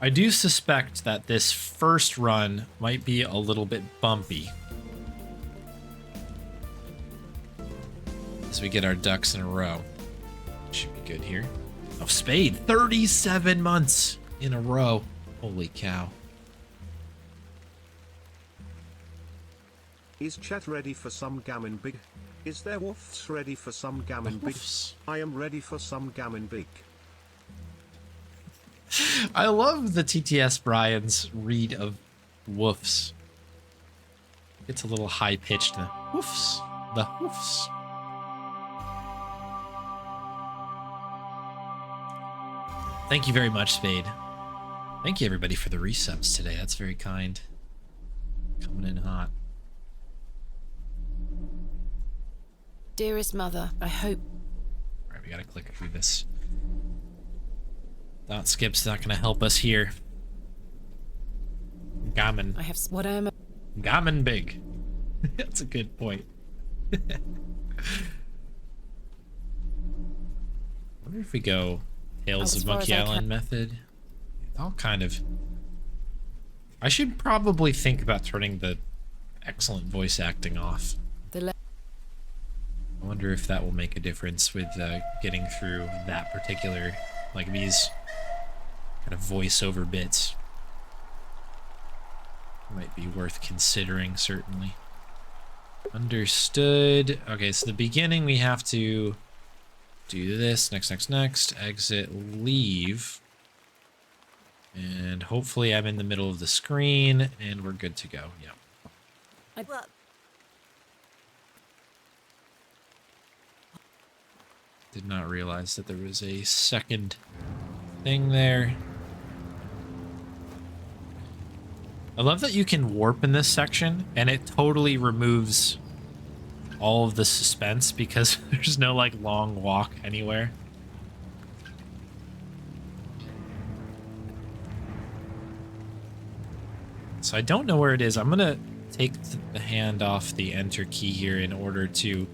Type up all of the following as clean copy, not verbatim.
I do suspect that this first run might be a little bit bumpy as we get our ducks in a row. Should be good here. Oh, Spade, 37 months in a row. Holy cow. Is chat ready for some gammon big? Is there woofs ready for some gammon big? I am ready for some gammon big. I love the TTS Brian's read of woofs. It's a little high pitched. The woofs. The woofs. Thank you very much, Spade. Thank you, everybody, for the resubs today. That's very kind. Coming in hot. Dearest mother, I hope... Alright, we gotta click through this. Dot skip's not gonna help us here. Gammon. I have what I am... Gammon big. That's a good point. I wonder if we go Tales of Monkey Island method. All kind of... I should probably think about turning the excellent voice acting off. I wonder if that will make a difference with getting through that particular, like these kind of voiceover bits. Might be worth considering, certainly. Understood. Okay, so the beginning we have to do this. Next, exit, leave. And hopefully I'm in the middle of the screen and we're good to go. Yeah. Did not realize that there was a second thing there. I love that you can warp in this section and it totally removes all of the suspense because there's no like long walk anywhere. So I don't know where it is. I'm gonna take the hand off the enter key here in order to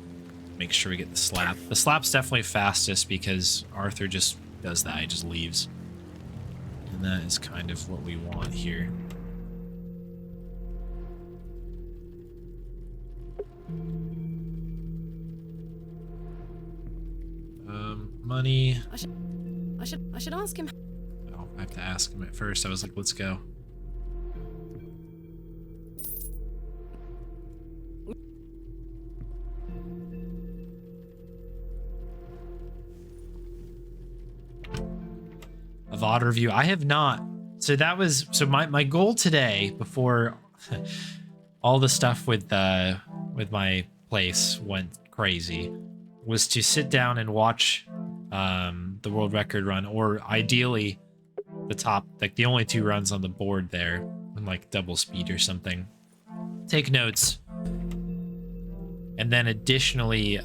make sure we get the slap. The slap's definitely fastest because Arthur just does that. He just leaves. And that is kind of what we want here. Money. I should ask him. Oh, I have to ask him at first. I was like, let's go. Of odd review. I have not. So that was my goal today before all the stuff with my place went crazy was to sit down and watch the world record run, or ideally the top, like the only two runs on the board there in like double speed or something. Take notes. And then additionally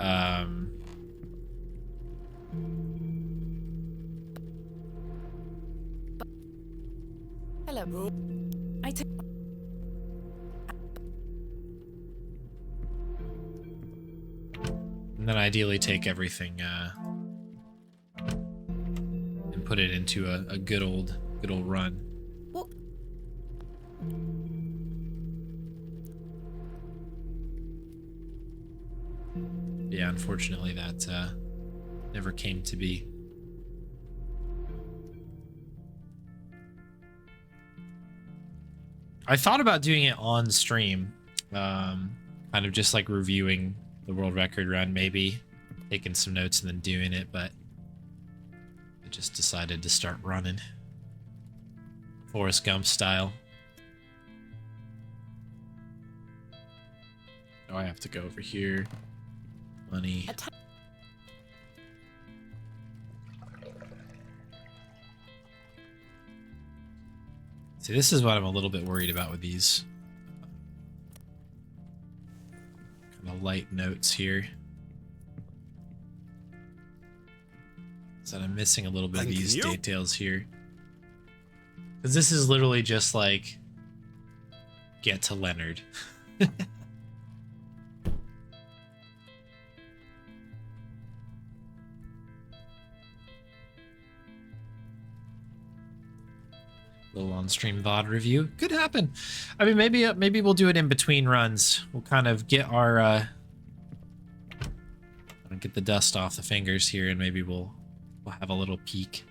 Hello. and then ideally take everything and put it into a good old run. What? Yeah, unfortunately that never came to be. I thought about doing it on stream, kind of just like reviewing the world record run, maybe taking some notes and then doing it, but I just decided to start running Forrest Gump style. Oh, I have to go over here. Money. See, this is what I'm a little bit worried about with these kind of light notes here. Is that I'm missing a little bit of these details here. Because this is literally just like, get to Leonard. Little on-stream VOD review could happen. I mean, maybe we'll do it in between runs. We'll kind of get our get the dust off the fingers here, and maybe we'll have a little peek.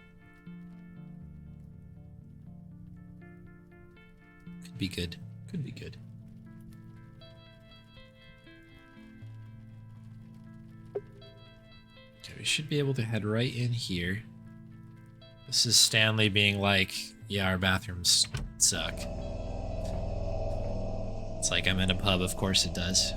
Could be good. Could be good. Okay, we should be able to head right in here. This is Stanley being like, yeah, our bathrooms suck. It's like I'm in a pub, of course it does.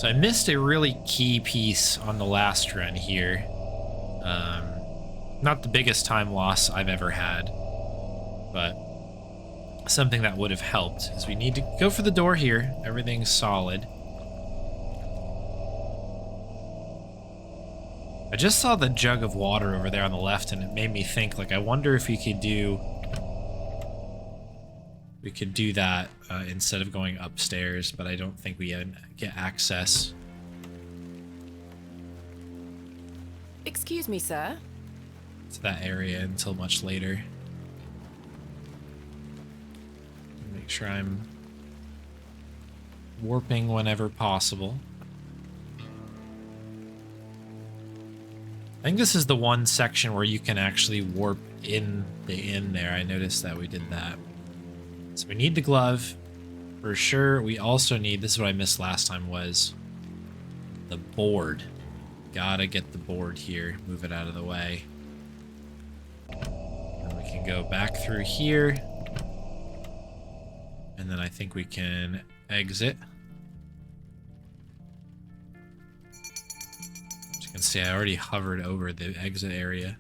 So I missed a really key piece on the last run here. Not the biggest time loss I've ever had, but something that would have helped is we need to go for the door here. Everything's solid. I just saw the jug of water over there on the left, and it made me think, like, I wonder if we could do that instead of going upstairs, but I don't think we get access. Excuse me, sir. To that area until much later. Make sure I'm warping whenever possible. I think this is the one section where you can actually warp in the inn there. I noticed that we did that. So we need the glove for sure. We also need, this is what I missed last time, was the board. Gotta get the board here. Move it out of the way. And we can go back through here. And then I think we can exit. As you can see, I already hovered over the exit area.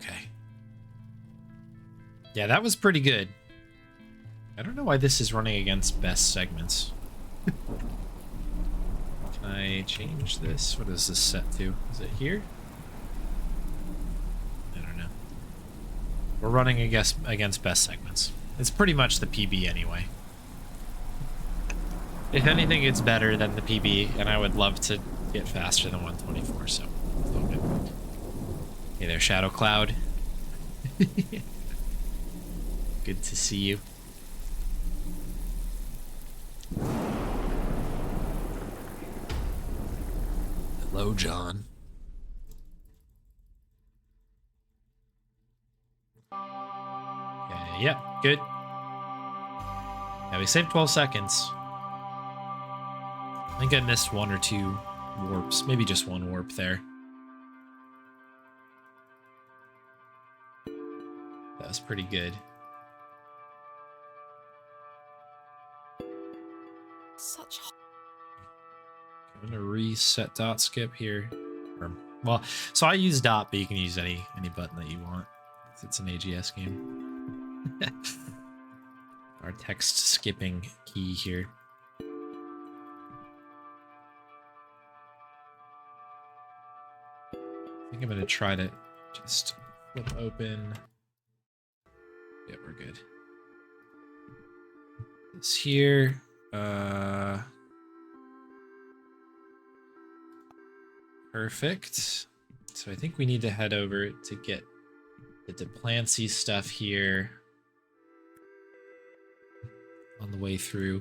Okay. Yeah, that was pretty good. I don't know why this is running against best segments. Can I change this? What is this set to? Is it here? I don't know. We're running against best segments. It's pretty much the PB anyway. If anything, it's better than the PB, and I would love to get faster than 124, so it's all good. Hey there, Shadow Cloud. Good to see you. Hello, John. Okay, yep, good. Yeah, we saved 12 seconds. I think I missed one or two warps, maybe just one warp there. That was pretty good. Such. I'm gonna reset dot skip here. Well, so I use dot, but you can use any button that you want. It's an AGS game. Our text skipping key here. I think I'm gonna try to just flip open. Yeah, we're good. This here. Perfect. So I think we need to head over to get the Duplancy stuff here on the way through.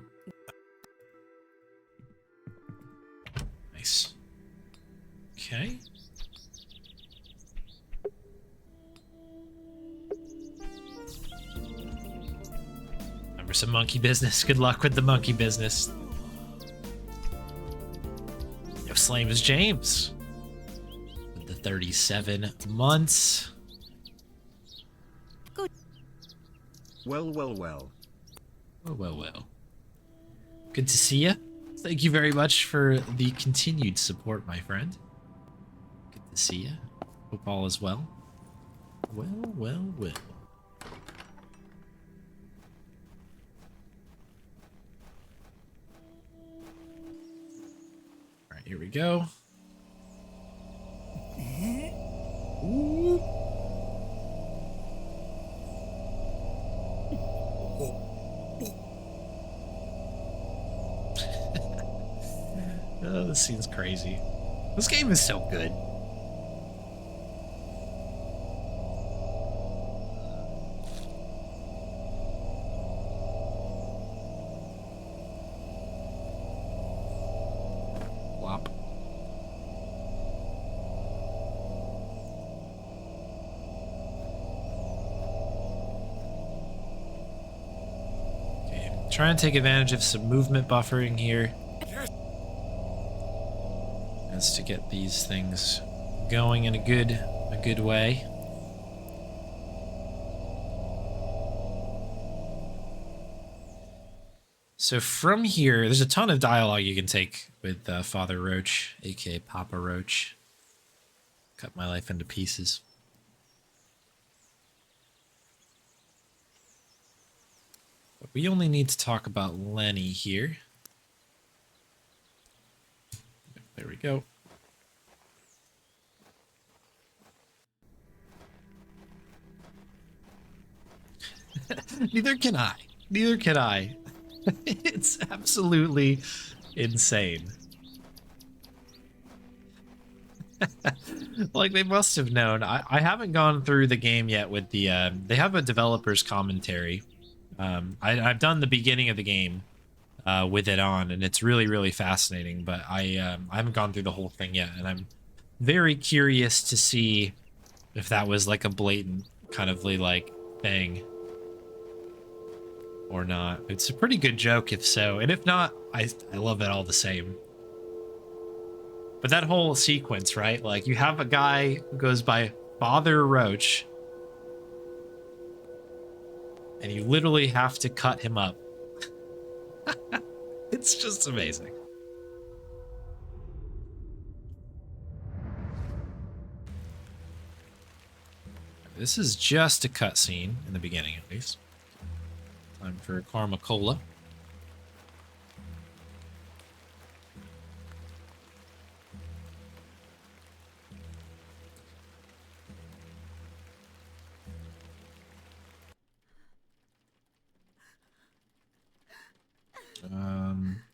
Nice. Okay. Remember some monkey business. Good luck with the monkey business. Yo, Slames James. With the 37 months. Good. Well, well, well. Oh, well. Good to see you. Thank you very much for the continued support, my friend. Good to see you. Hope all is well. Well. Alright, here we go. Ooh. Oh, this seems crazy. This game is so good. Flop. Okay, I'm trying to take advantage of some movement buffering here. As to get these things going in a good way. So from here, there's a ton of dialogue you can take with Father Roach, aka Papa Roach. Cut my life into pieces. But we only need to talk about Lenny here. There we go. Neither can I. Neither can I. It's absolutely insane. Like, they must have known. I haven't gone through the game yet with the... they have a developer's commentary. I've done the beginning of the game with it on, and it's really, really fascinating, but I haven't gone through the whole thing yet, and I'm very curious to see if that was like a blatant kind of like thing or not. It's a pretty good joke if so, and if not, I love it all the same. But that whole sequence, right? Like, you have a guy who goes by Father Roach, and you literally have to cut him up. It's just amazing. This is just a cutscene in the beginning, at least. Time for Karma Cola.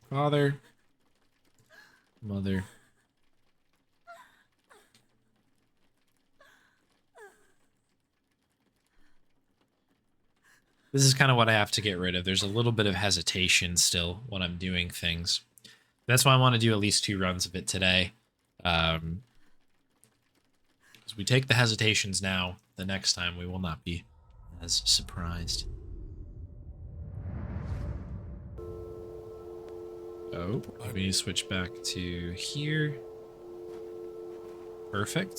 Father, mother. This is kind of what I have to get rid of. There's a little bit of hesitation still when I'm doing things. That's why I want to do at least 2 runs of it today. Because we take the hesitations now, the next time we will not be as surprised. Oh, we need to switch back to here. Perfect.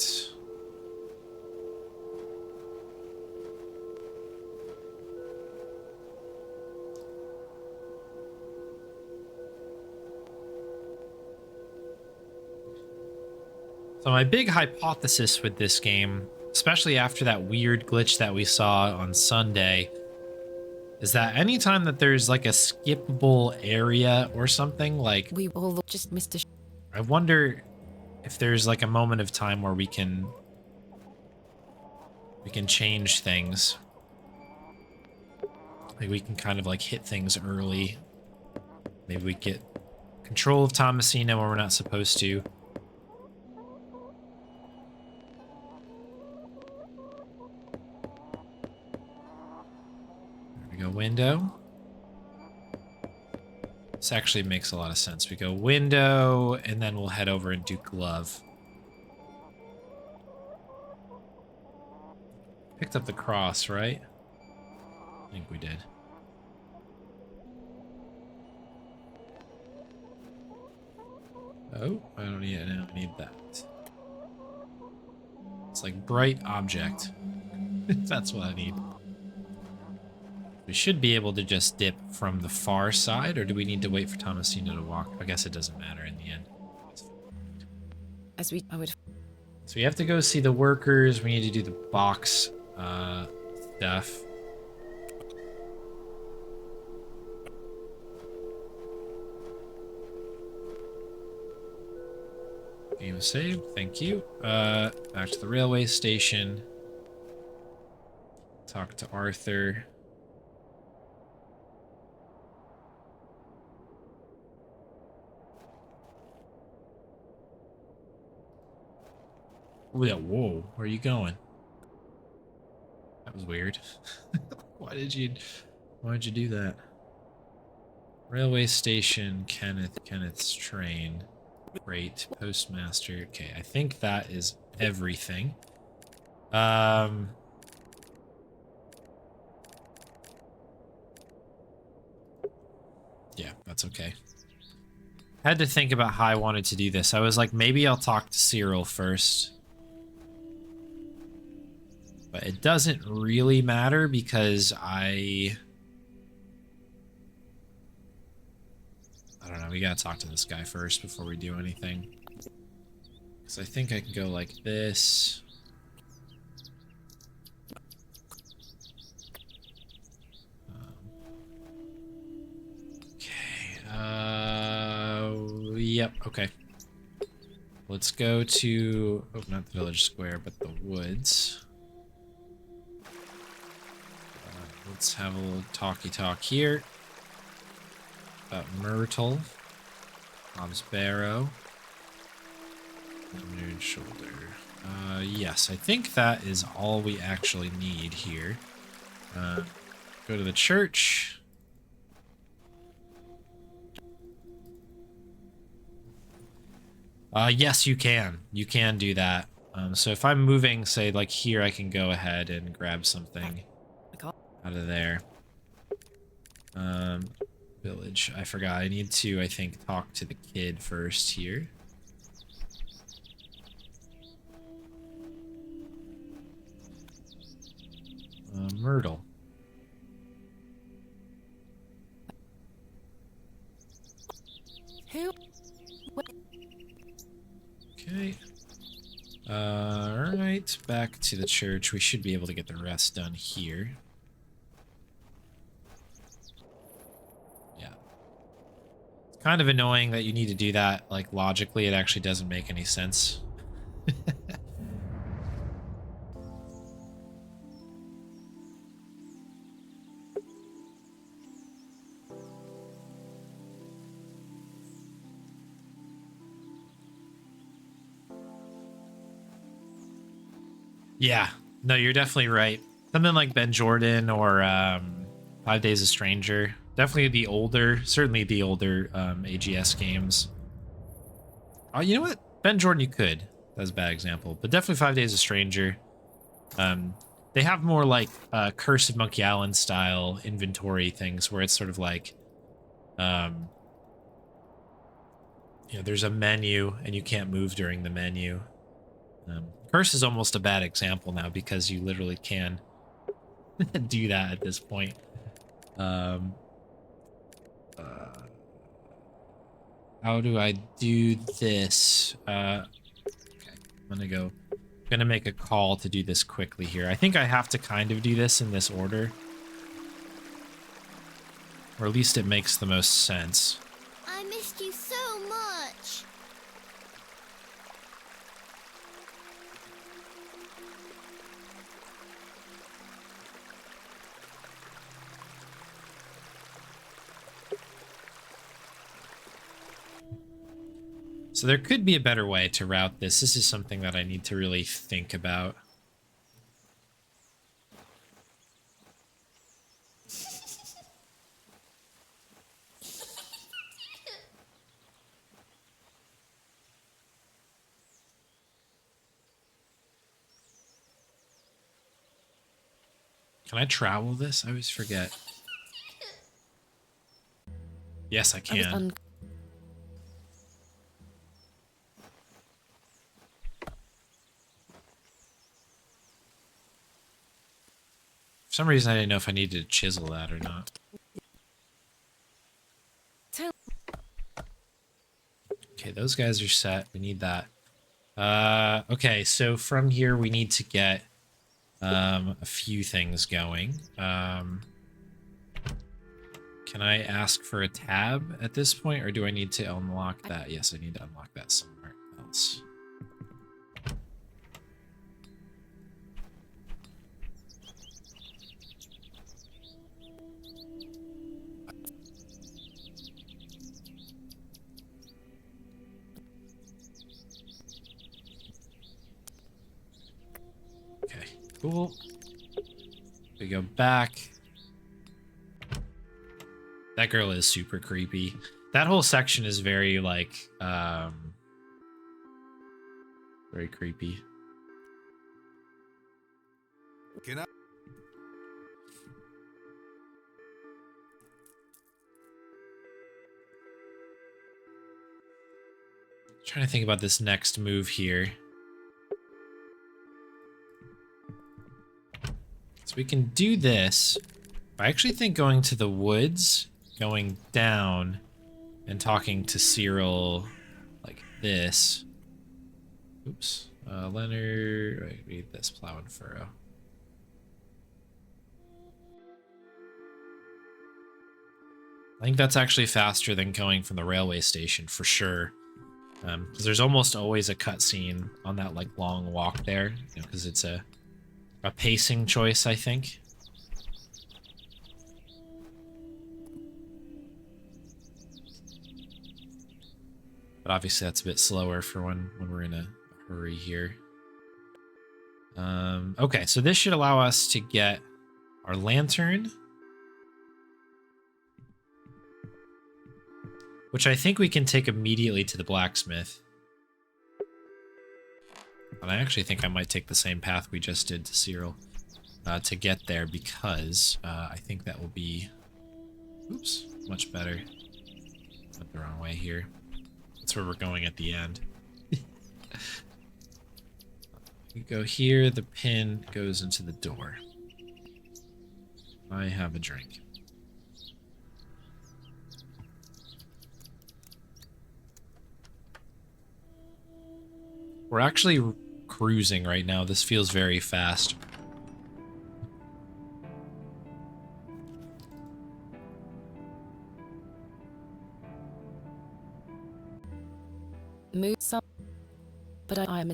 So my big hypothesis with this game, especially after that weird glitch that we saw on Sunday, is that anytime that there's like a skippable area or something, like, We all just missed a. I wonder if there's like a moment of time where we can change things. Like, we can kind of like hit things early. Maybe we get control of Thomasina when we're not supposed to. There we go, window. This actually makes a lot of sense. We go window, and then we'll head over and do glove. Picked up the cross, right? I think we did. Oh, I don't need it now. I need that. It's like bright object. That's what I need. We should be able to just dip from the far side, or do we need to wait for Thomasina to walk? I guess it doesn't matter in the end. I would. So we have to go see the workers. We need to do the box stuff. Game saved. Thank you. Back to the railway station. Talk to Arthur. Oh, yeah, whoa, where are you going? That was weird. Why'd you do that? Railway station, Kenneth's train. Great, postmaster. Okay, I think that is everything. Yeah, that's okay. Had to think about how I wanted to do this. I was like, maybe I'll talk to Cyril first. But it doesn't really matter because I don't know, we gotta talk to this guy first before we do anything. Because I think I can go like this. Yep, okay. Let's go to, oh, not the village square, but the woods. Let's have a little talky talk here about Myrtle, Bob's Barrow, Limited Shoulder. Yes, I think that is all we actually need here. Go to the church. Yes, you can. You can do that. So if I'm moving, say, like here, I can go ahead and grab something out of there. Village. I forgot. I need to, I think, talk to the kid first here. Myrtle. Who? Okay. Alright, back to the church. We should be able to get the rest done here. Yeah. It's kind of annoying that you need to do that, like, logically. It actually doesn't make any sense. Yeah, no, you're definitely right. Something like Ben Jordan or 5 Days a Stranger. Definitely the older, certainly the older AGS games. Oh, you know what? Ben Jordan you could. That's a bad example. But definitely 5 Days a Stranger. They have more like Curse of Monkey Island style inventory things where it's sort of like, there's a menu and you can't move during the menu. Curse is almost a bad example now because you literally can do that at this point. How do I do this? Okay, I'm gonna make a call to do this quickly here. I think I have to kind of do this in this order. Or at least it makes the most sense. I missed you so much. So there could be a better way to route this. This is something that I need to really think about. Can I travel this? I always forget. Yes, I can. For some reason, I didn't know if I needed to chisel that or not. Okay, those guys are set. We need that. Okay, so from here, we need to get a few things going. Can I ask for a tab at this point, or do I need to unlock that? Yes, I need to unlock that somewhere else. Cool. We go back. That girl is super creepy. That whole section is very like very creepy. Can I? Trying to think about this next move here. So we can do this. I actually think going to the woods, going down, and talking to Cyril like this. Oops. Leonard, right, read this, plow and furrow. I think that's actually faster than going from the railway station for sure. Because there's almost always a cutscene on that like long walk there, you know, because it's a pacing choice, I think. But obviously that's a bit slower for when we're in a hurry here. Okay, so this should allow us to get our lantern, which I think we can take immediately to the blacksmith. And I actually think I might take the same path we just did to Cyril to get there, because I think that will be, oops, much better. Went the wrong way here. That's where we're going at the end. We go here, the pin goes into the door. I have a drink. We're actually cruising right now. This feels very fast. Move some, but I am.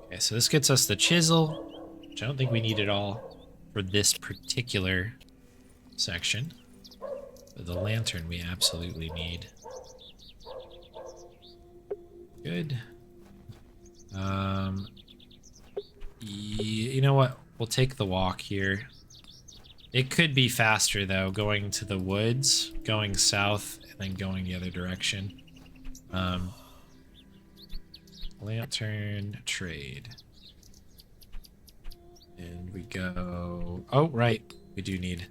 Okay, so this gets us the chisel, which I don't think we need at all for this particular section. But the lantern we absolutely need. Good. You know what? We'll take the walk here. It could be faster though, going to the woods, going south, and then going the other direction. Lantern trade. And we go... Oh, right. We do need...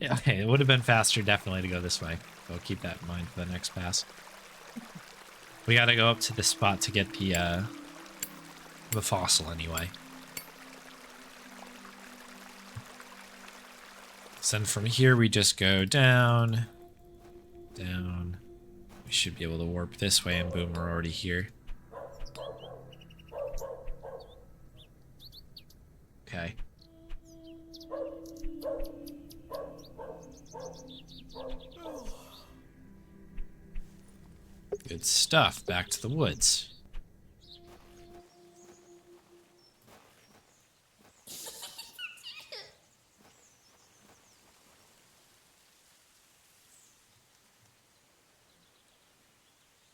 Okay, it would have been faster definitely to go this way. So I'll keep that in mind for the next pass. We gotta go up to the spot to get the fossil anyway. So then from here we just go down, down. We should be able to warp this way, and boom, we're already here. Okay. Good stuff. Back to the woods.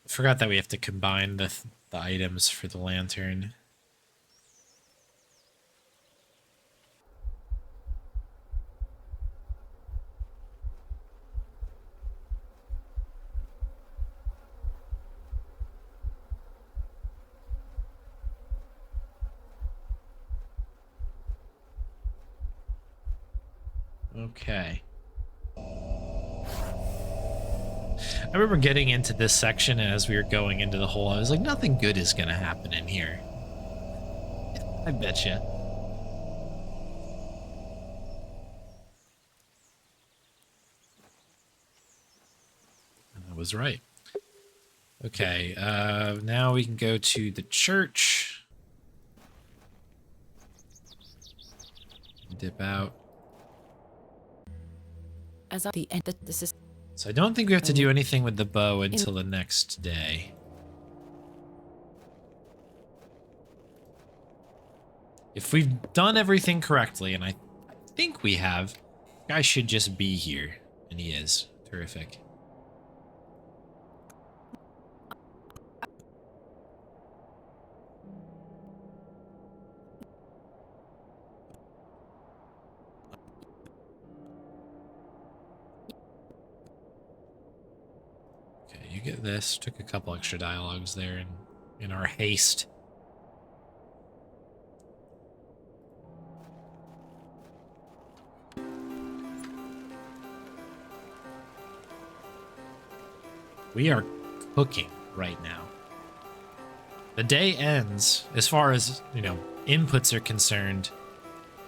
Forgot that we have to combine the items for the lantern. Okay. I remember getting into this section, and as we were going into the hole, I was like, nothing good is going to happen in here. I betcha. And I was right. Okay, now we can go to the church. Dip out. As at the end, this is. So I don't think we have to do anything with the bow until the next day. If we've done everything correctly, and I think we have, the guy should just be here. And he is. Terrific. get this. Took a couple extra dialogues there in our haste. We are cooking right now. The day ends, as far as, you know, inputs are concerned,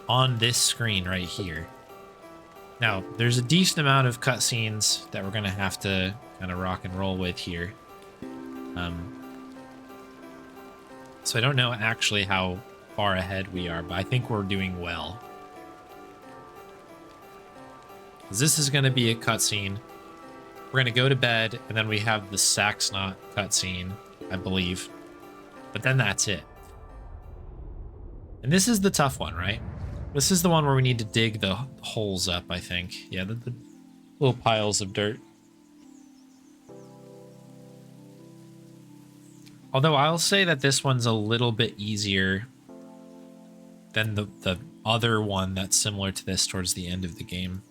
on this screen right here. Now, there's a decent amount of cutscenes that we're going to have to kind of rock and roll with here. So I don't know actually how far ahead we are, but I think we're doing well. 'Cause this is going to be a cutscene. We're going to go to bed, and then we have the Saxnot cutscene, I believe. But then that's it. And this is the tough one, right? This is the one where we need to dig the holes up, I think. Yeah, the little piles of dirt. Although I'll say that this one's a little bit easier than the other one that's similar to this towards the end of the game.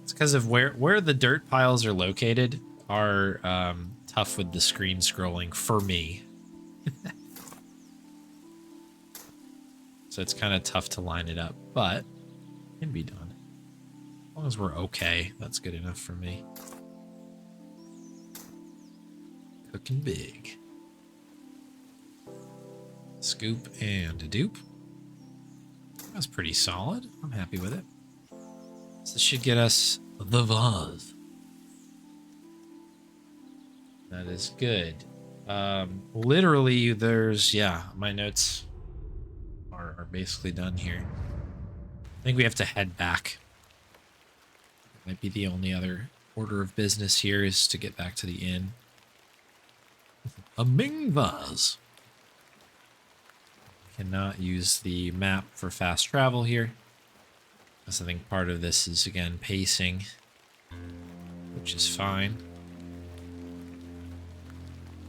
It's because of where the dirt piles are located are tough with the screen scrolling for me. So it's kind of tough to line it up, but it can be done. As long as we're okay, that's good enough for me. Cooking big. Scoop and a dupe. That's pretty solid. I'm happy with it. So this should get us the vase. That is good. Literally, there's, yeah, my notes are basically done here. I think we have to head back. Might be the only other order of business here is to get back to the inn. A Ming vase. Cannot use the map for fast travel here. Because I think part of this is, again, pacing, which is fine.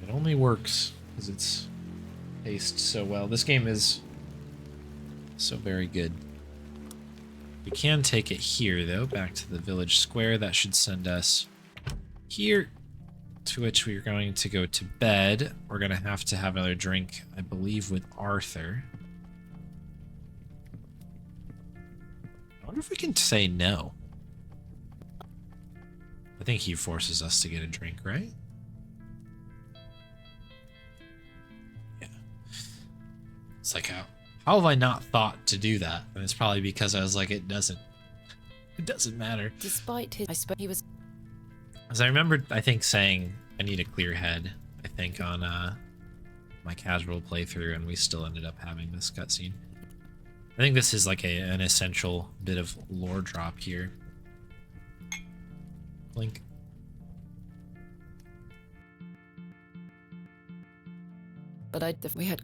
It only works because it's paced so well. This game is so very good. We can take it here, though, back to the village square. That should send us here, to which we are going to go to bed. We're going to have another drink, I believe, with Arthur. I wonder if we can say no. I think he forces us to get a drink, right? Yeah. It's like, how have I not thought to do that? And it's probably because I was like, it doesn't matter. Despite his, I suppose he was. As I remembered, I think saying I need a clear head, I think on my casual playthrough, and we still ended up having this cutscene. I think this is like an essential bit of lore drop here. Blink. But we had.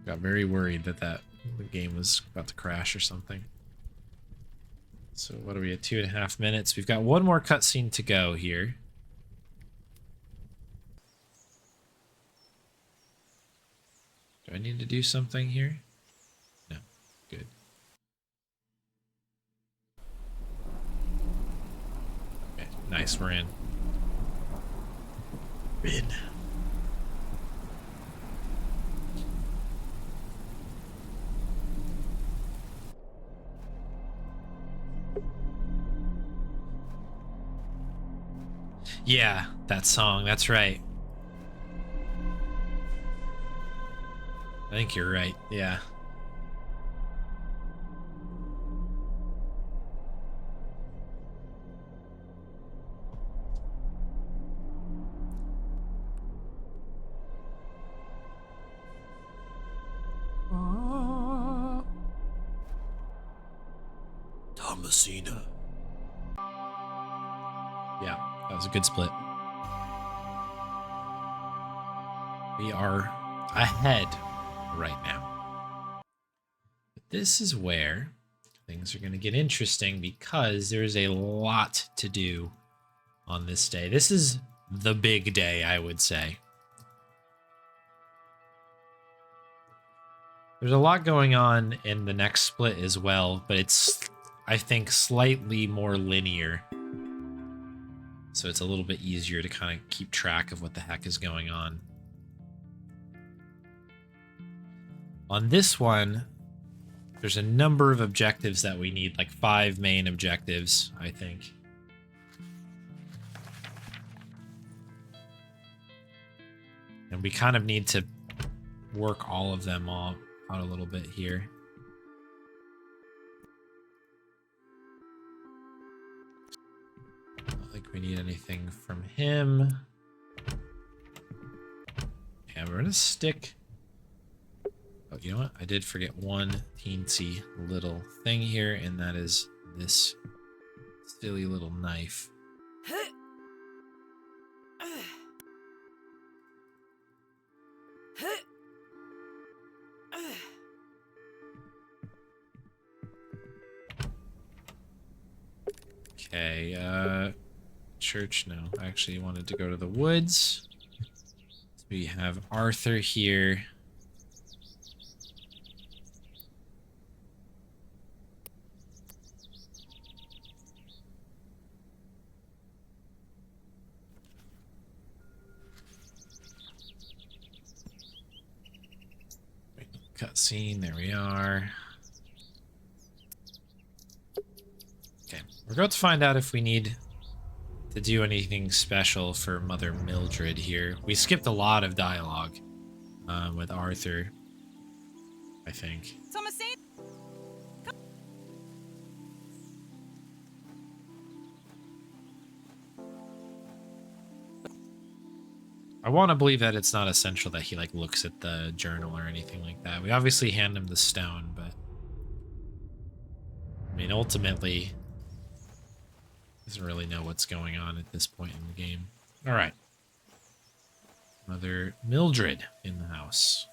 Got very worried that the game was about to crash or something. So what are we at? 2.5 minutes. We've got one more cutscene to go here. Do I need to do something here? No. Good. Okay, nice, we're in. We're in. Yeah, that song, that's right. I think you're right, yeah. Thomasina. Yeah, that was a good split. We are ahead right now. But this is where things are going to get interesting because there's a lot to do on this day. This is the big day, I would say. There's a lot going on in the next split as well, but it's, I think, slightly more linear. So it's a little bit easier to kind of keep track of what the heck is going on. On this one, there's a number of objectives that we need, like 5 main objectives, I think. And we kind of need to work all of them all out a little bit here. I don't think we need anything from him. Yeah, we're gonna stick... Oh, you know what? I did forget one teensy little thing here, and that is this silly little knife. Okay, church, no. I actually wanted to go to the woods. So we have Arthur here. Cutscene, there we are. Okay, we're going to find out if we need to do anything special for Mother Mildred here. We skipped a lot of dialogue with Arthur, I think. Thomasine? I want to believe that it's not essential that he like looks at the journal or anything like that. We obviously hand him the stone, but I mean, ultimately, doesn't really know what's going on at this point in the game. All right, Mother Mildred in the house.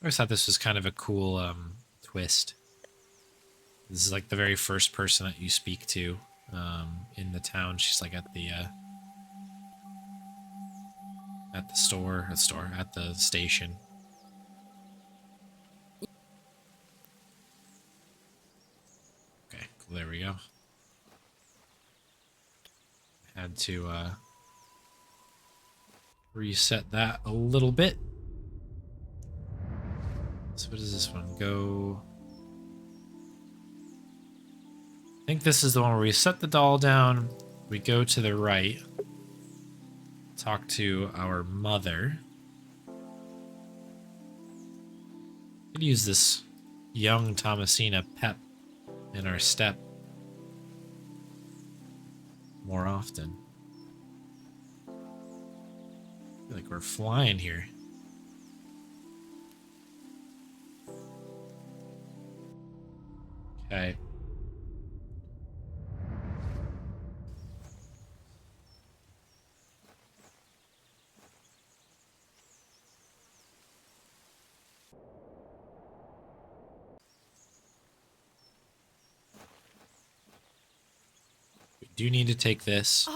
I always thought this was kind of a cool twist. This is like the very first person that you speak to in the town. She's like at the at the station. Okay, cool, there we go. Had to reset that a little bit. So what does this one go? I think this is the one where we set the doll down. We go to the right. Talk to our mother. Could use this young Thomasina pep in our step more often. I feel like we're flying here. Okay. We do need to take this.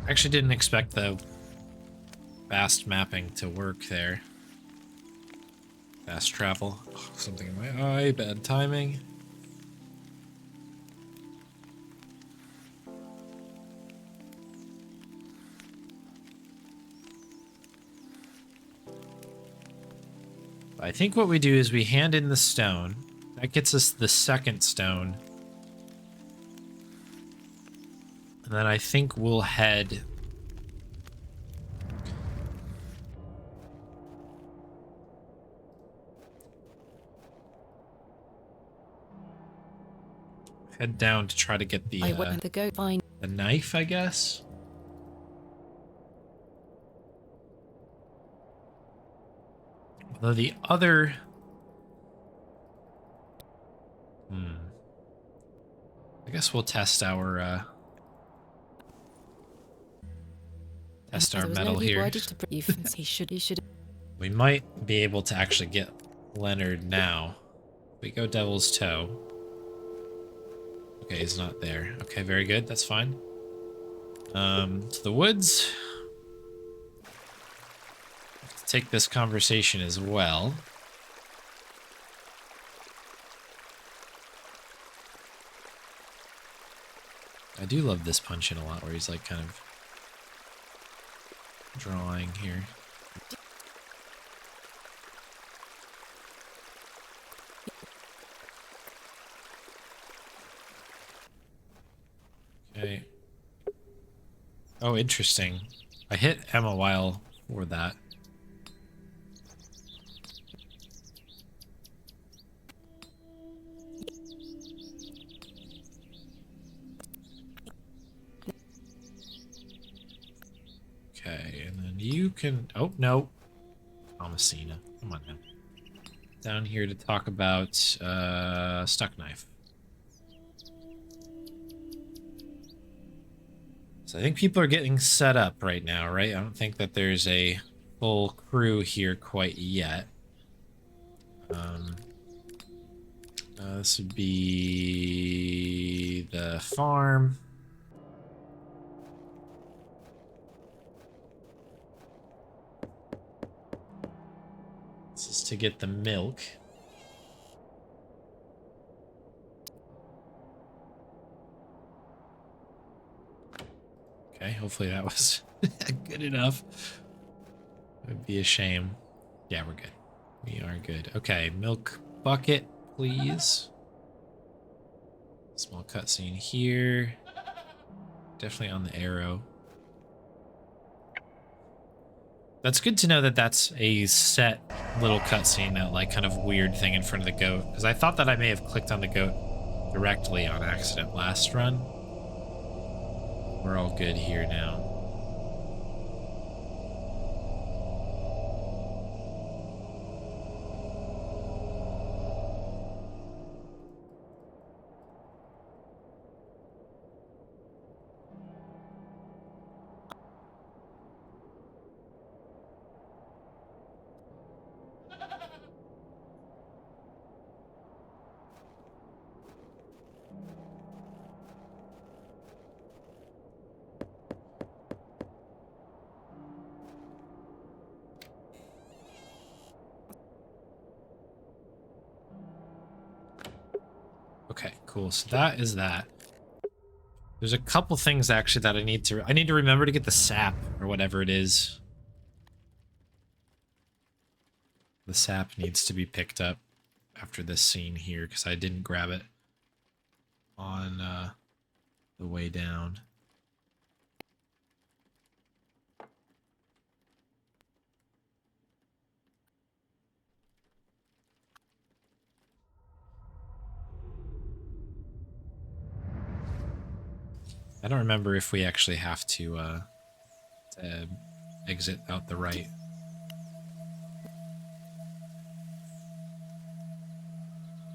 I actually didn't expect the fast mapping to work there. Fast travel. Oh, something in my eye. Bad timing. I think what we do is we hand in the stone. That gets us the second stone. And then I think we'll head down to try to get the I went to go find. the knife, I guess. Although the other I guess we'll test our There was no metal lead. here. Why did you he should. We might be able to actually get Leonard now. We go Devil's Toe. Okay, he's not there. Okay, very good. That's fine. To the woods. Let's take this conversation as well. I do love this punch in a lot where he's like kind of drawing here. Okay. Oh, interesting. I hit Emma while for that. Okay, and then you can... Oh, no. Thomasina. Come on now. Down here to talk about Stuck Knife. So I think people are getting set up right now, right? I don't think that there's a full crew here quite yet. This would be the farm. This is to get the milk. Okay, hopefully that was good enough. It would be a shame. Yeah, we're good. We are good. Okay, milk bucket, please. Small cutscene here. Definitely on the arrow. That's good to know that that's a set little cutscene, that like kind of weird thing in front of the goat. Because I thought that I may have clicked on the goat directly on accident last run. We're all good here now. Okay, cool. So that is that. There's a couple things actually that I need to remember to get the sap or whatever it is. The sap needs to be picked up after this scene here because I didn't grab it on the way down. I don't remember if we actually have to exit out the right.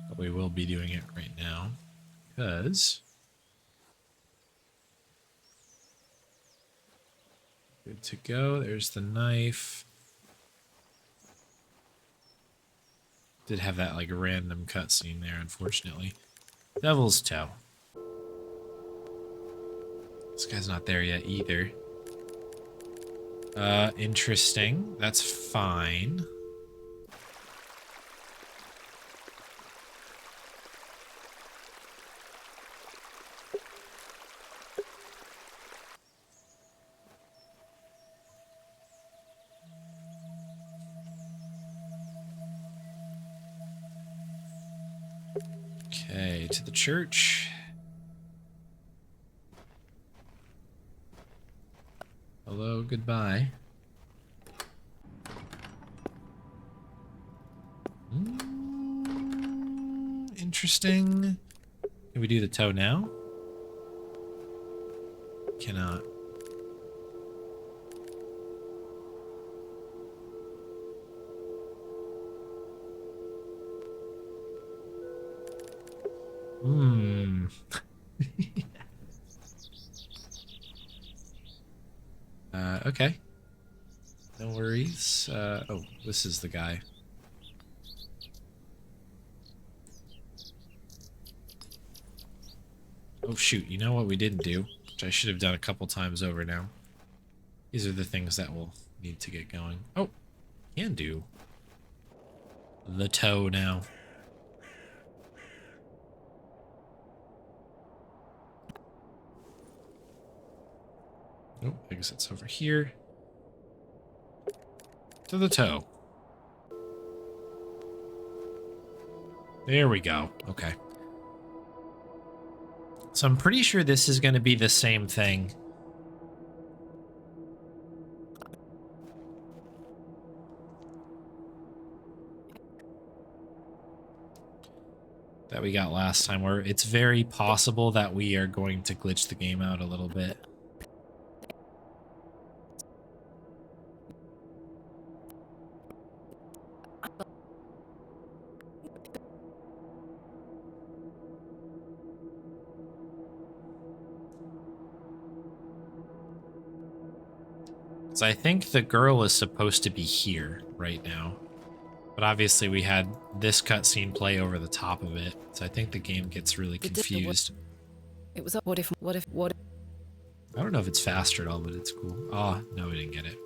But we will be doing it right now because good to go. There's the knife. Did have that like random cutscene there, unfortunately. Devil's Toe. This guy's not there yet either. Interesting. That's fine. Okay, to the church. Hello, goodbye. Interesting. Can we do the toe now? Cannot. Okay. No worries. Oh, this is the guy. Oh, shoot. You know what we didn't do? Which I should have done a couple times over now. These are the things that we'll need to get going. Oh, can do. The toe now. Oh, I guess it's over here. To the toe. There we go. Okay. So I'm pretty sure this is going to be the same thing. That we got last time, where it's very possible that we are going to glitch the game out a little bit. So I think the girl is supposed to be here right now. But obviously we had this cutscene play over the top of it. So I think the game gets really confused. It was what if. I don't know if it's faster at all, but it's cool. Oh, no, we didn't get it.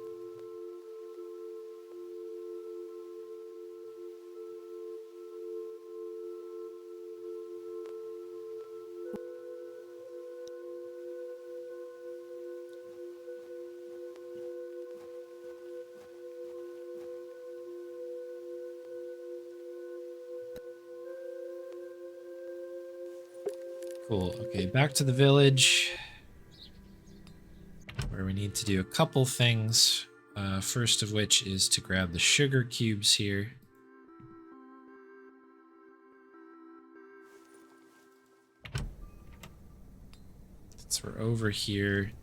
Cool. Okay, back to the village, where we need to do a couple things. First of which is to grab the sugar cubes here. Since we're over here,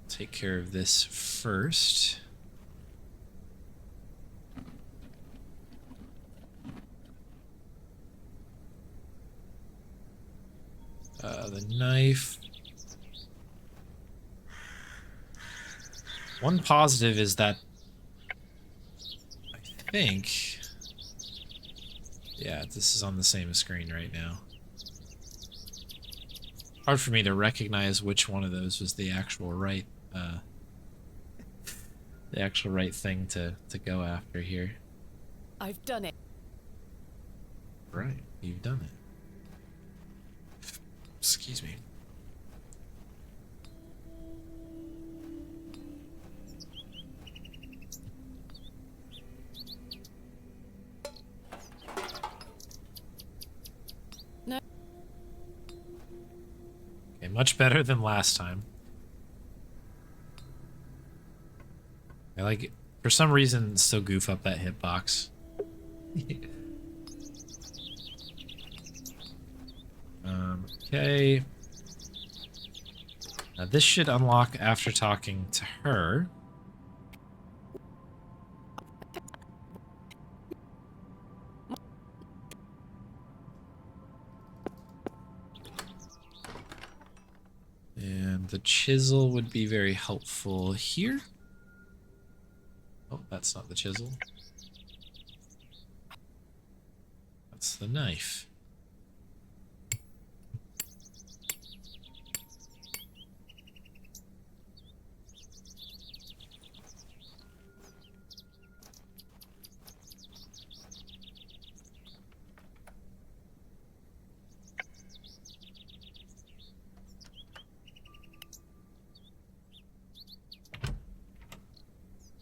take care of this first. The knife. One positive is that I think, yeah, this is on the same screen right now. Hard for me to recognize which one of those was the actual right thing to go after here. I've done it. Right, you've done it. Excuse me. No. Okay, much better than last time. I like it. For some reason, still goof up that hitbox. Okay. Now this should unlock after talking to her. And the chisel would be very helpful here. Oh, that's not the chisel. That's the knife.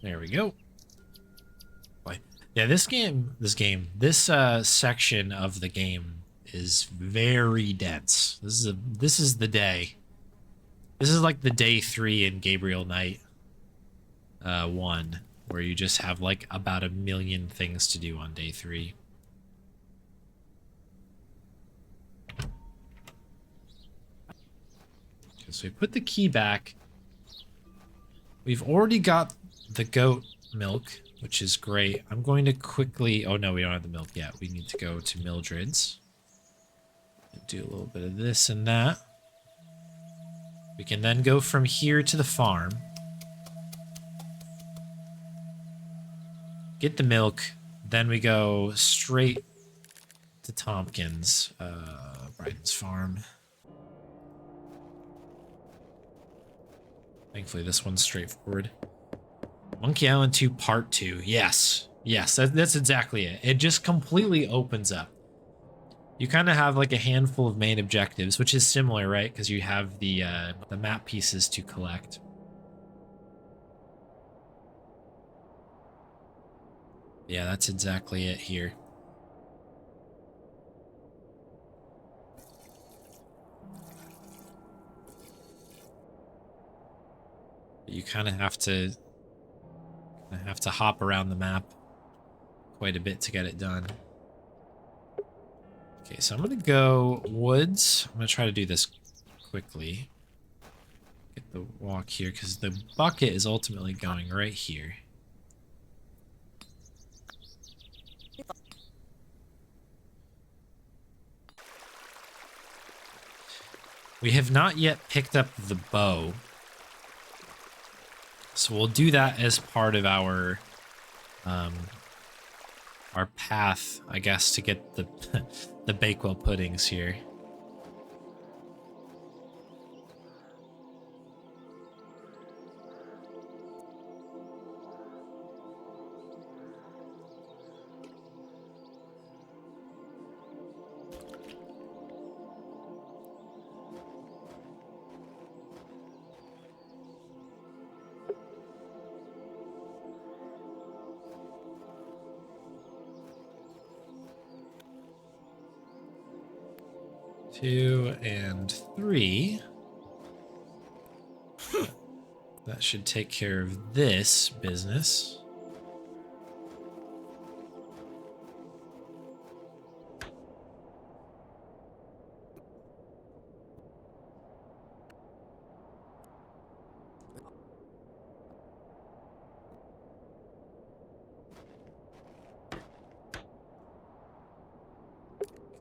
There we go. Boy. Yeah, this section of the game is very dense. This is the day. This is like the day 3 in Gabriel Knight 1, where you just have like about 1 million things to do on day 3. Okay, so we put the key back. We've already got the goat milk, which is great. I'm going to quickly... Oh, no, we don't have the milk yet. We need to go to Mildred's. And do a little bit of this and that. We can then go from here to the farm. Get the milk. Then we go straight to Tompkins, Brighton's farm. Thankfully, this one's straightforward. Monkey Island 2 Part 2. Yes. Yes, that's exactly it. It just completely opens up. You kind of have like a handful of main objectives, which is similar, right? Because you have the map pieces to collect. Yeah, that's exactly it here. You kind of have to hop around the map quite a bit to get it done. Okay, so I'm gonna go woods. I'm gonna try to do this quickly. Get the walk here because the bucket is ultimately going right here. We have not yet picked up the bow. So we'll do that as part of our path, I guess, to get the the Bakewell puddings here. Two and three. That should take care of this business.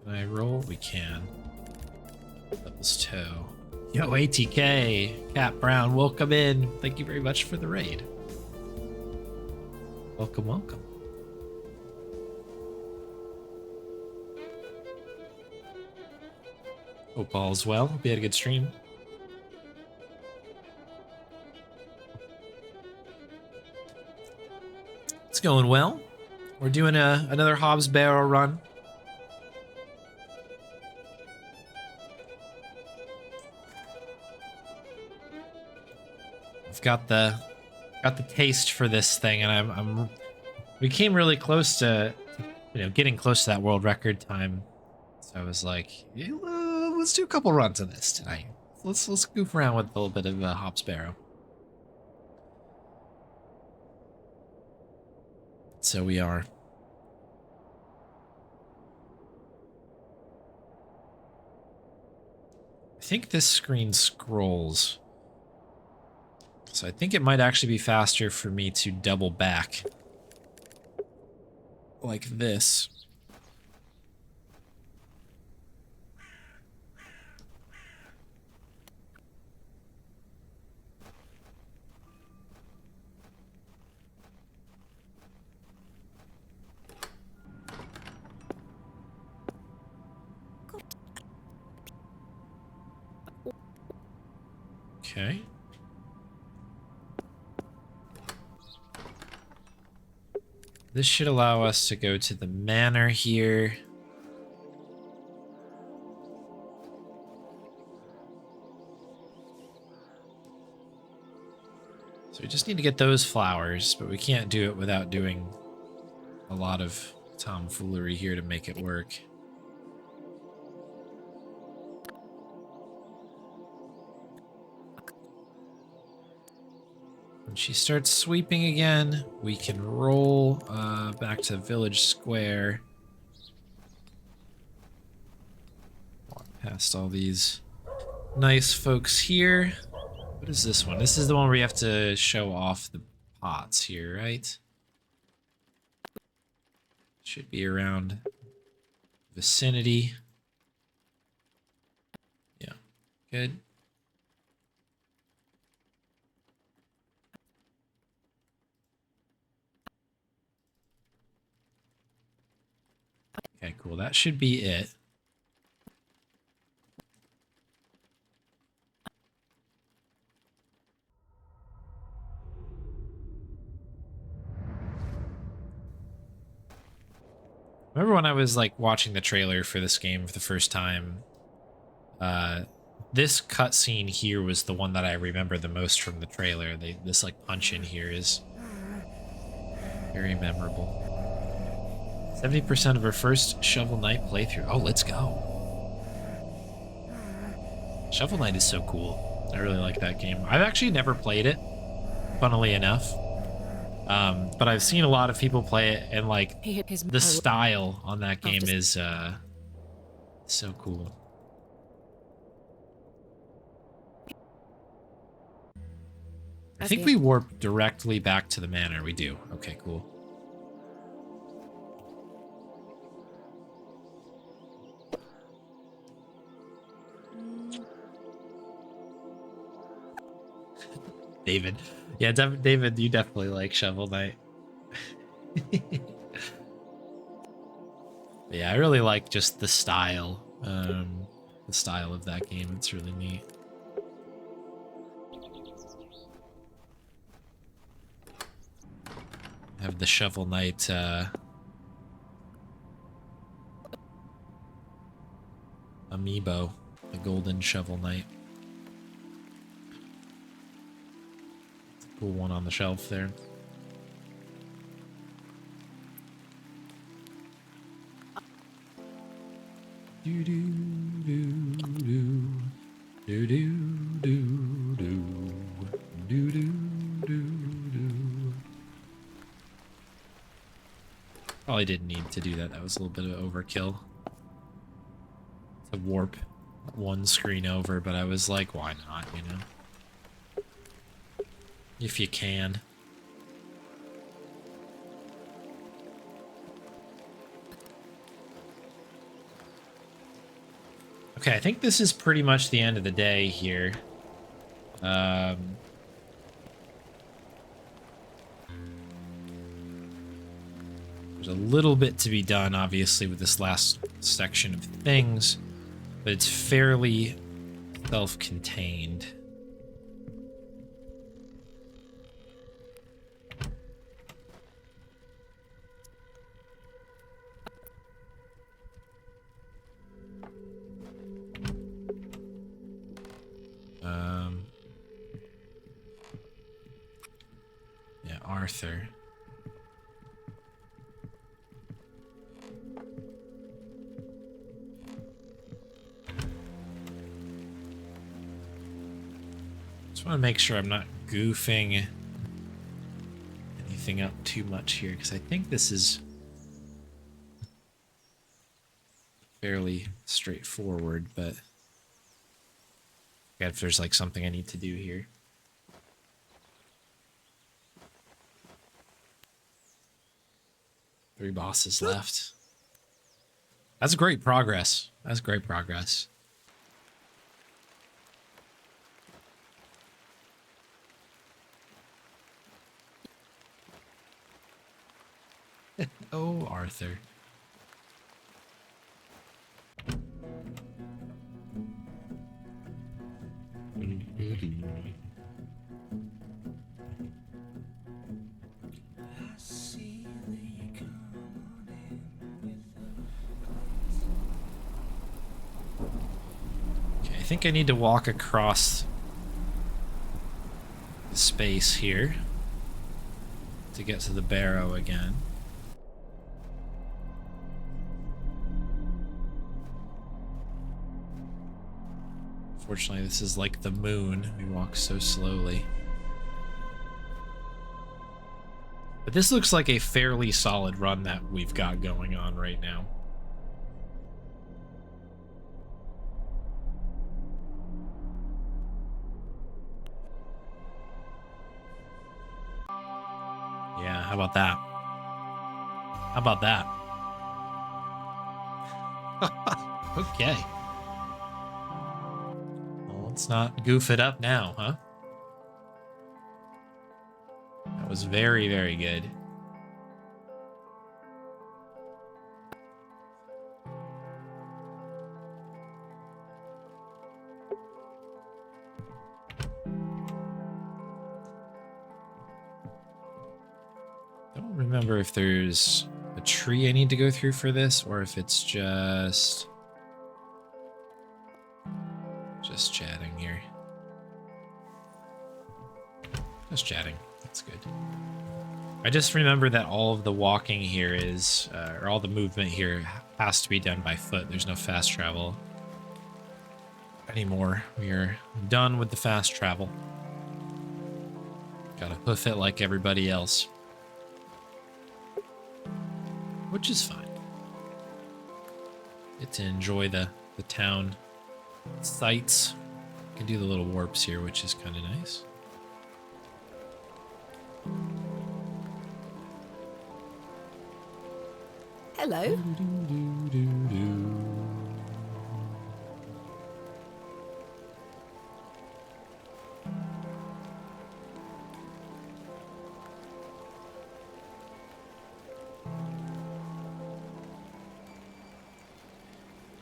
Can I roll? We can. Devil's Toe. Yo, ATK, Cat Brown, welcome in. Thank you very much for the raid. Welcome, welcome. Hope all's well. Hope you had a good stream. It's going well. We're doing another Hobbs Barrow run. I've got the taste for this thing, and we came really close to, getting close to that world record time. So I was like, yeah, let's do a couple runs of this tonight. Let's goof around with a little bit of Hobbs Barrow. So we are. I think this screen scrolls. So I think it might actually be faster for me to double back. Like this. Okay. This should allow us to go to the manor here. So we just need to get those flowers, but we can't do it without doing a lot of tomfoolery here to make it work. When she starts sweeping again, we can roll back to Village Square. Walk past all these nice folks here. What is this one? This is the one where you have to show off the pots here, right? Should be around vicinity. Yeah, good. Okay, cool. That should be it. Remember when I was like watching the trailer for this game for the first time? This cutscene here was the one that I remember the most from the trailer. This like punch in here is very memorable. 70% of her first Shovel Knight playthrough. Oh, let's go. Shovel Knight is so cool. I really like that game. I've actually never played it, funnily enough. But I've seen a lot of people play it, and like He hit his the style on that game is so cool. I think we warp directly back to the manor. We do. Okay, cool. David. Yeah, David, you definitely like Shovel Knight. Yeah, I really like just the style of that game. It's really neat. Have the Shovel Knight amiibo, the golden Shovel Knight. It's a cool one on the shelf there. Do do do do do do do do do do do. Probably didn't need to do that. That was a little bit of overkill. To warp one screen over, but I was like, why not, you know? If you can. Okay, I think this is pretty much the end of the day here. There's a little bit to be done, obviously, with this last section of things, but it's fairly self-contained. Yeah, Arthur. Just want to make sure I'm not goofing anything up too much here, because I think this is fairly straightforward, but if there's like something I need to do here. Three bosses left. That's great progress. That's great progress. Oh, Arthur. Okay, I think I need to walk across the space here to get to the Barrow again. Fortunately, this is like the moon. We walk so slowly. But this looks like a fairly solid run that we've got going on right now. Yeah, how about that? How about that? Okay. Well, let's not goof it up now, huh? That was very, very good. remember if there's a tree I need to go through for this, or if it's just chatting here. Just chatting. That's good. I just remember that all of the walking here is, or all the movement here has to be done by foot. There's no fast travel anymore. We are done with the fast travel. Gotta hoof it like everybody else. Which is fine. Get to enjoy the town sights. Can do the little warps here, which is kind of nice. Hello.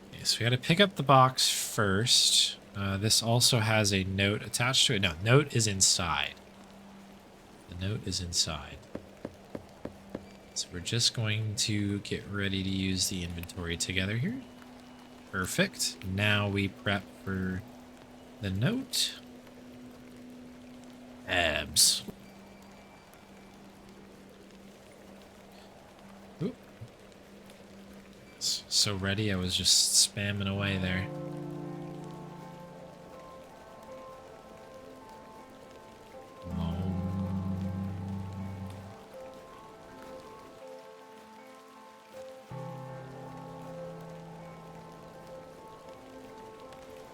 Okay, so we got to pick up the box first. This also has a note attached to it. No, note is inside. The note is inside. So we're just going to get ready to use the inventory together here. Perfect. Now we prep for the note. Abs. Oop. So ready, I was just spamming away there.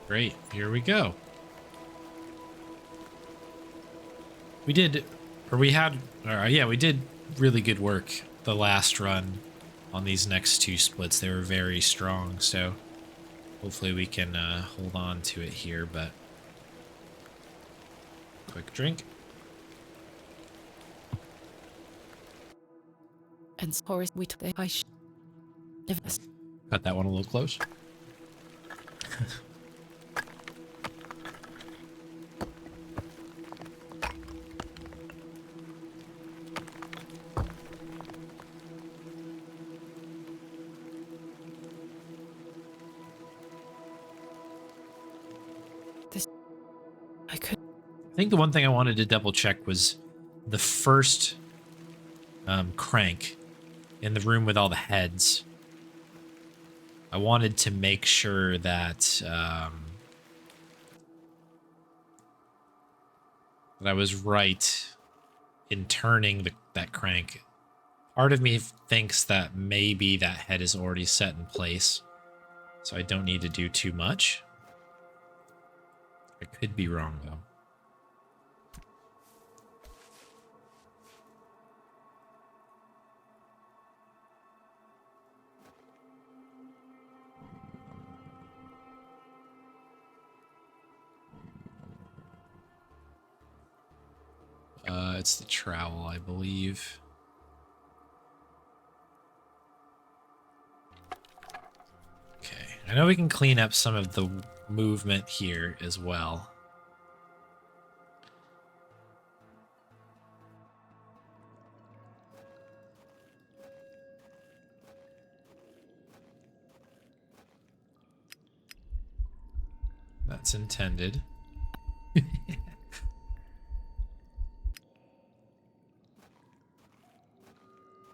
Great, here we go. We did really good work the last run on these next two splits. They were very strong, so hopefully we can hold on to it here, but quick drink. And sorry, we took the Cut that one a little close. I think the one thing I wanted to double check was the first crank in the room with all the heads. I wanted to make sure that that I was right in turning that crank. Part of me thinks that maybe that head is already set in place, so I don't need to do too much. I could be wrong, though. It's the trowel, I believe. Okay, I know we can clean up some of the movement here as well. That's intended.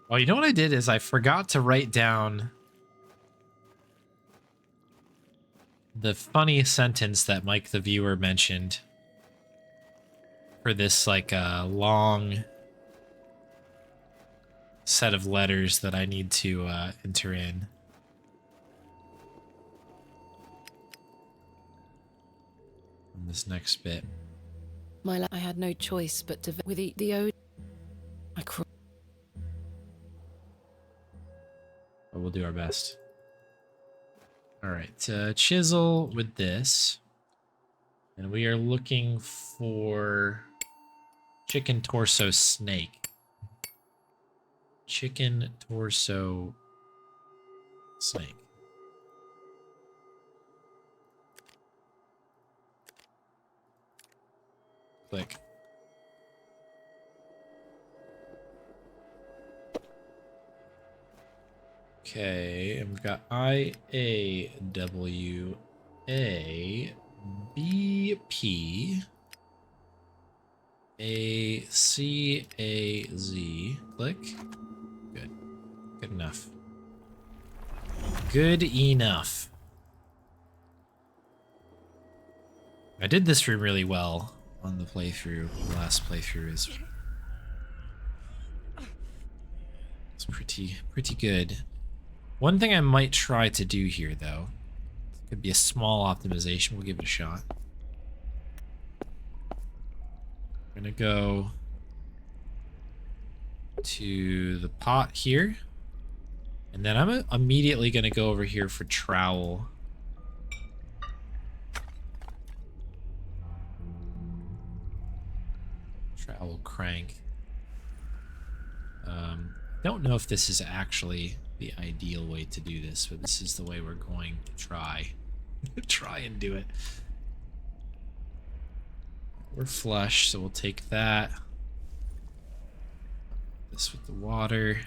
Well, you know what I did is I forgot to write down the funny sentence that Mike the viewer mentioned for this like long set of letters that I need to enter in. On this next bit. I had no choice but to with the ode. I cried. But we'll do our best. All right, chisel with this. And we are looking for chicken torso snake. Chicken torso snake. Click. Okay, and we've got I-A-W-A, B-P, A-C-A-Z. Click. Good. Good enough. Good enough. I did this room really well on the playthrough. The last playthrough is it's pretty good. One thing I might try to do here, though, could be a small optimization. We'll give it a shot. I'm gonna go to the pot here, and then I'm immediately gonna go over here for trowel. Trowel crank. Don't know if this is actually the ideal way to do this, but this is the way we're going to try. Try and do it. We're flush, so we'll take that. This with the water.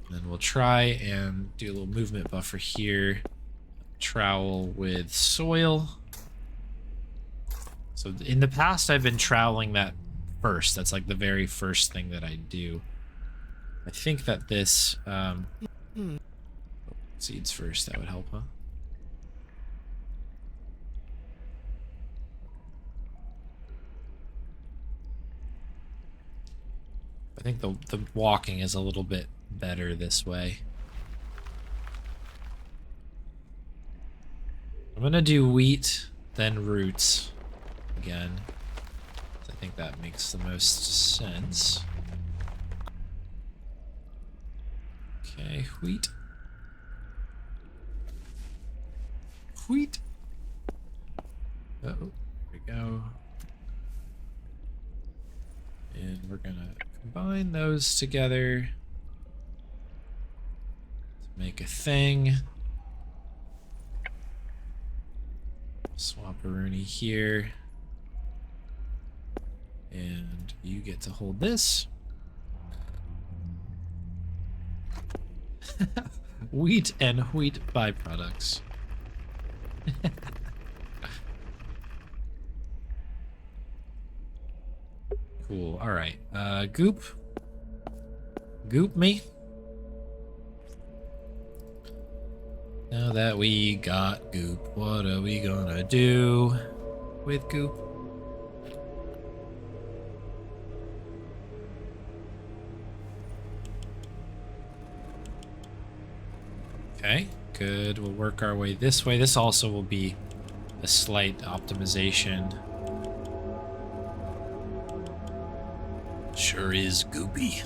And then we'll try and do a little movement buffer here. Trowel with soil. So in the past, I've been troweling that first. That's like the very first thing that I do. I think that this seeds first, that would help, huh? I think the walking is a little bit better this way. I'm gonna do wheat, then roots again. I think that makes the most sense. Okay, wheat. Wheat. Uh oh, there we go. And we're gonna combine those together to make a thing. Swap-a-rooney here. And you get to hold this. Wheat and wheat byproducts. Cool. All right. Goop. Goop me. Now that we got goop, what are we gonna do with goop? Okay, good. We'll work our way this way. This also will be a slight optimization. Sure is goopy.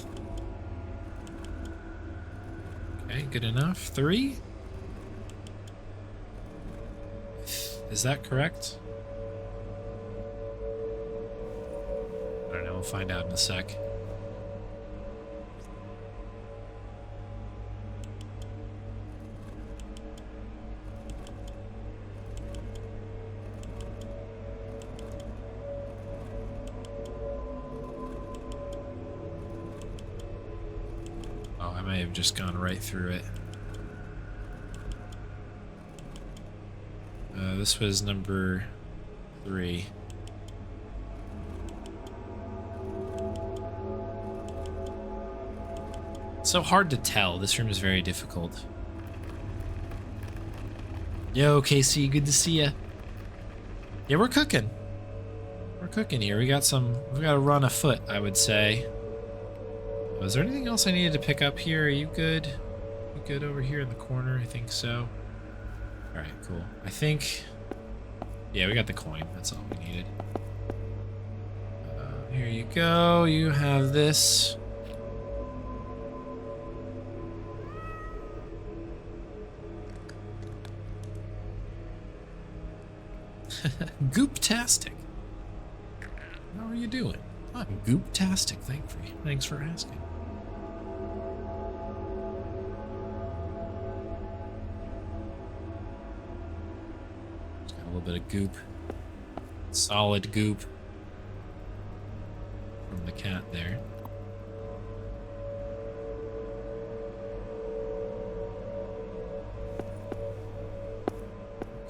Okay, good enough. 3? Is that correct? I don't know. We'll find out in a sec. I may have just gone right through it. This was number 3. It's so hard to tell. This room is very difficult. Yo, Casey, good to see ya. Yeah, we're cooking. We're cooking here. We've got a run afoot, I would say. Was there anything else I needed to pick up here? Are you good? You good over here in the corner? I think so. Alright, cool. I think... Yeah, we got the coin. That's all we needed. Here you go. You have this. Goop-tastic. How are you doing? I'm goop-tastic, thanks for asking. Just got a little bit of goop. Solid goop. From the cat there.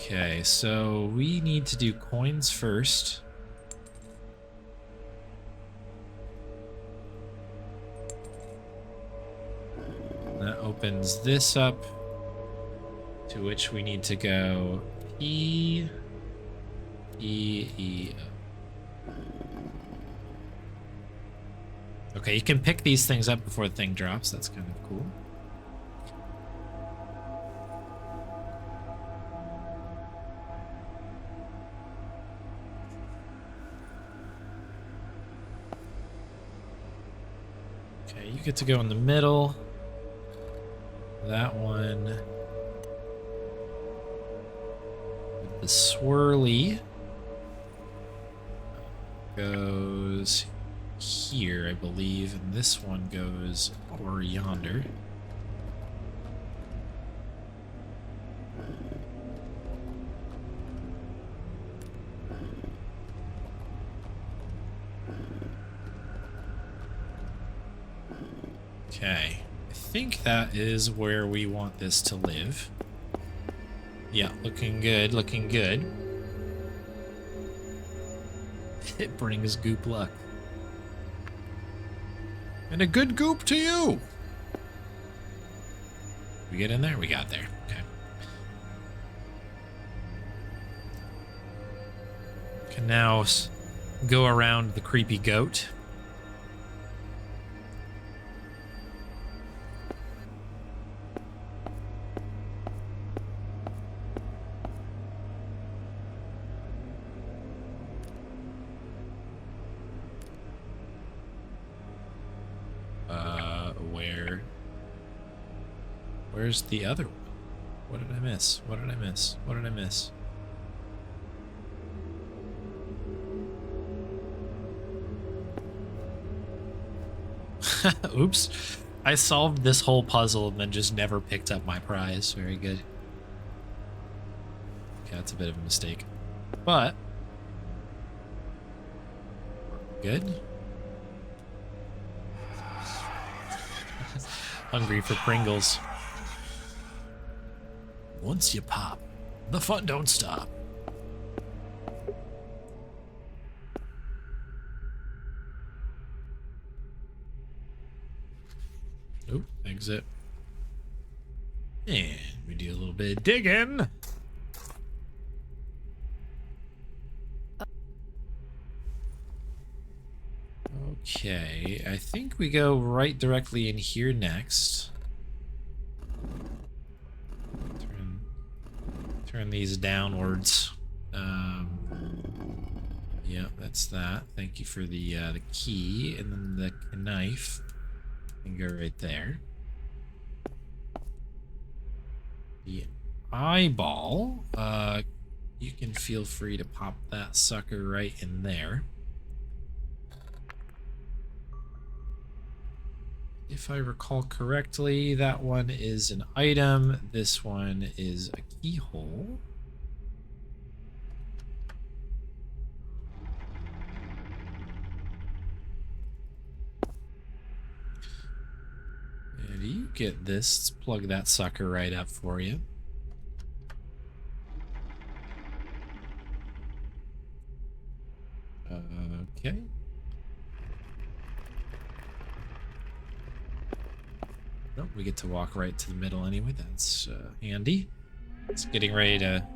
Okay, so we need to do coins first. That opens this up, to which we need to go P, E, E, O. Okay, you can pick these things up before the thing drops. That's kind of cool. Okay, you get to go in the middle. That one. With the swirly goes here, I believe, and this one goes over yonder. Okay, I think that is where we want this to live. Yeah, looking good, looking good. It brings goop luck. And a good goop to you! We get in there? We got there. Okay. Can now go around the creepy goat. Where's the other one? What did I miss? What did I miss? What did I miss? Oops. I solved this whole puzzle and then just never picked up my prize. Very good. Okay, that's a bit of a mistake. But good. Hungry for Pringles. Once you pop, the fun don't stop. Oop, exit. And we do a little bit of digging. Okay, I think we go right directly in here next. Turn these downwards. Yeah, that's that. Thank you for the key, and then the knife can go right there. The eyeball, you can feel free to pop that sucker right in there. If I recall correctly, that one is an item. This one is a keyhole. And you get this. Let's plug that sucker right up for you. Okay. Nope, we get to walk right to the middle anyway. That's handy. It's getting ready to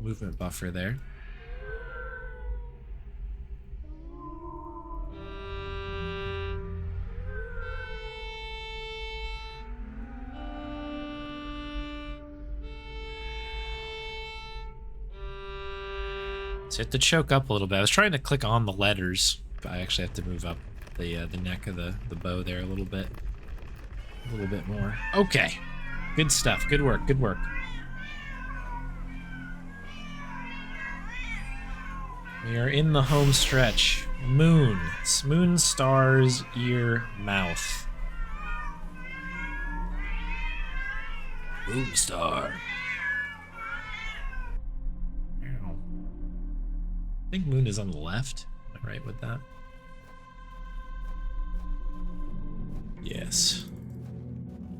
movement buffer there. So you have to choke up a little bit. I was trying to click on the letters, but I actually have to move up the neck of the bow there a little bit. A little bit more. Okay. Good stuff. Good work. Good work. We are in the home stretch. Moon. Moon, stars, ear, mouth. Moon star. Ow. I think moon is on the left. Am I right with that? Yes.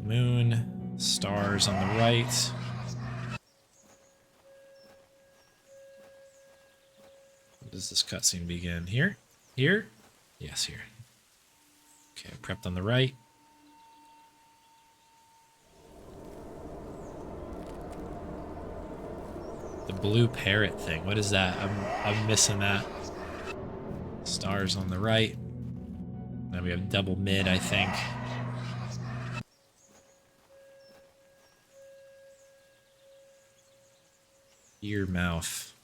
Moon, stars on the right. Does this cutscene begin? Here? Here? Yes, here. Okay, prepped on the right. The blue parrot thing. What is that? I'm missing that. Stars on the right. Then we have double mid, I think. Ear, mouth.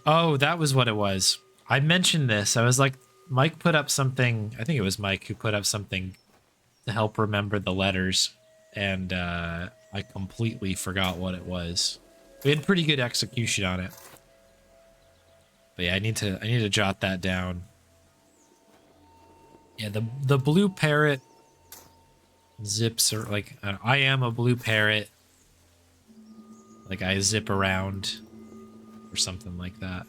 Oh, that was what it was. I mentioned this. I was like, Mike put up something. I think it was Mike who put up something to help remember the letters. And I completely forgot what it was. We had pretty good execution on it. But yeah, I need to jot that down. Yeah, the blue parrot zips are like, I am a blue parrot. Like I zip around or something like that.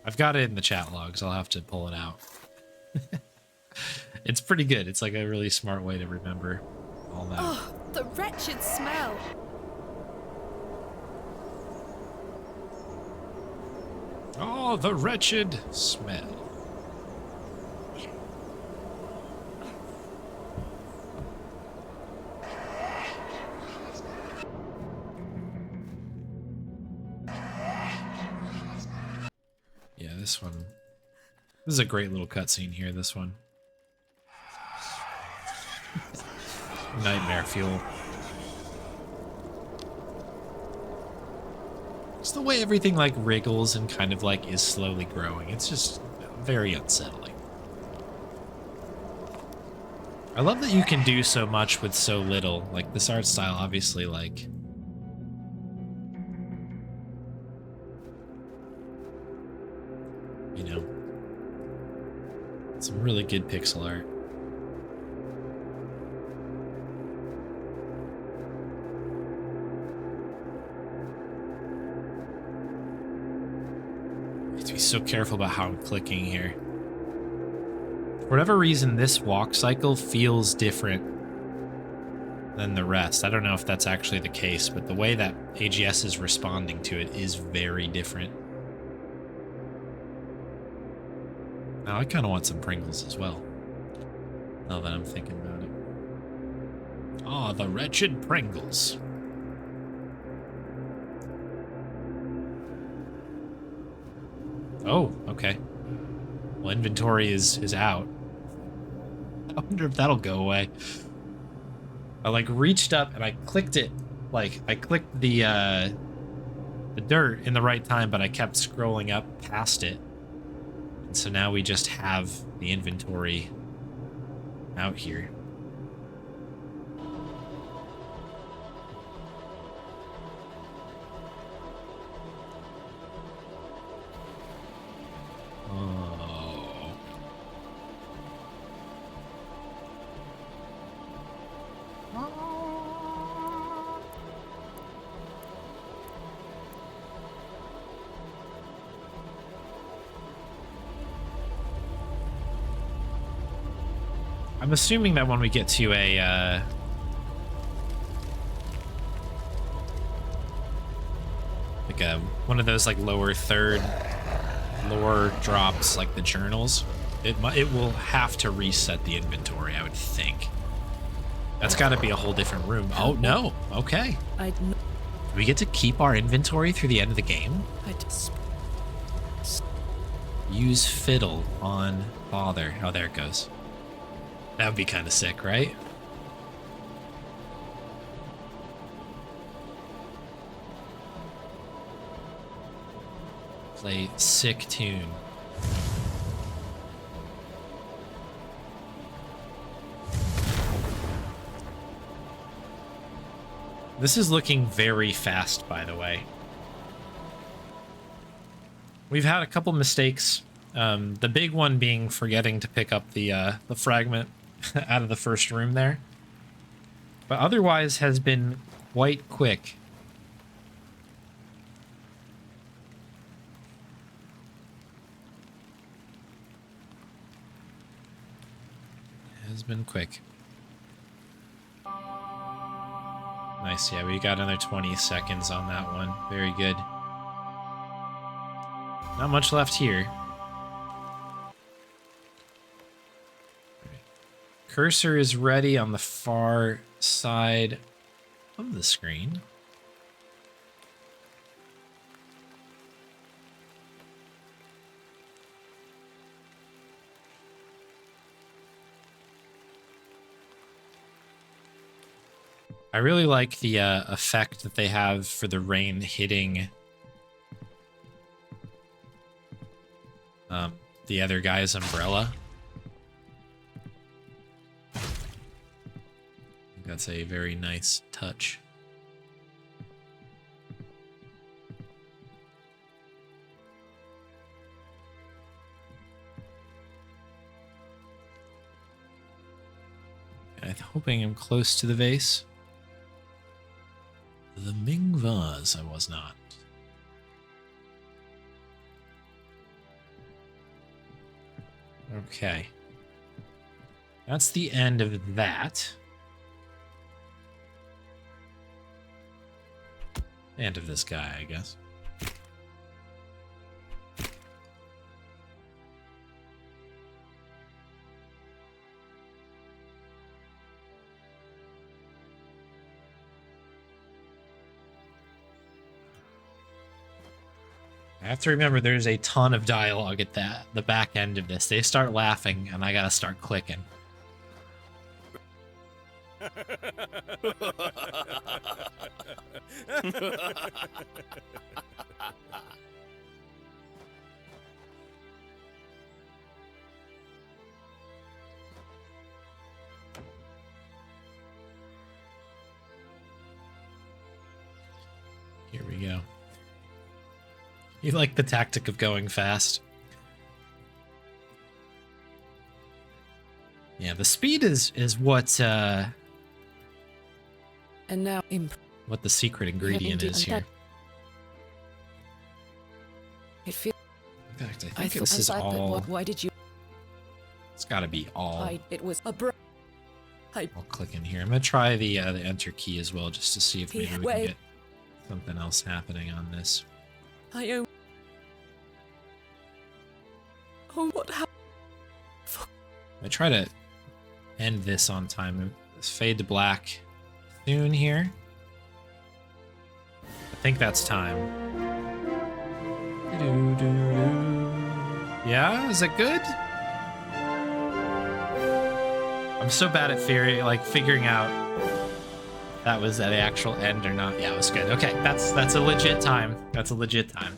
I've got it in the chat logs. I'll have to pull it out. It's pretty good. It's like a really smart way to remember all that. Oh, the wretched smell. Oh, the wretched smell. Yeah, this one. This is a great little cutscene here, this one. Nightmare fuel. It's the way everything like wriggles and kind of like is slowly growing. It's just very unsettling. I love that you can do so much with so little. Like this art style obviously like you know, some really good pixel art. Be so careful about how I'm clicking here. For whatever reason, this walk cycle feels different than the rest. I don't know if that's actually the case, but the way that AGS is responding to it is very different. Now, I kind of want some Pringles as well, now that I'm thinking about it. Ah, the wretched Pringles. Oh, okay. Well, inventory is out. I wonder if that'll go away. I like reached up and I clicked it. Like I clicked the dirt in the right time, but I kept scrolling up past it. And so now we just have the inventory out here. Oh. I'm assuming that when we get to a like a one of those like lower third lore drops, like the journals, it will have to reset the inventory, I would think. That's got to be a whole different room. Oh no. Okay. Do we get to keep our inventory through the end of the game? Use fiddle on father. Oh, there it goes. That would be kind of sick, right? Play sick tune. This is looking very fast, by the way. We've had a couple mistakes. The big one being forgetting to pick up the fragment out of the first room there. But otherwise has been quite quick. been quick. Nice, yeah, we got another 20 seconds on that one. Very good. Not much left here. Cursor is ready on the far side of the screen. I really like the effect that they have for the rain hitting the other guy's umbrella. I think that's a very nice touch. I'm hoping I'm close to the vase. The Ming vase, I was not. Okay. That's the end of that. End of this guy, I guess. I have to remember there's a ton of dialogue at the back end of this. They start laughing and I gotta start clicking. Here we go. You like the tactic of going fast. Yeah, the speed is what And now, what the secret ingredient is here. it feels. In fact, I think this is all. Why did you? It's got to be all. It was a I'll click in here. I'm gonna try the enter key as well, just to see if maybe we can get something else happening on this. Oh, what happened? I try to end this on time. Let's fade to black soon here. I think that's time. Yeah, is it good? I'm so bad at figuring out that was at the actual end or not. Yeah, it was good. Okay, that's a legit time. That's a legit time.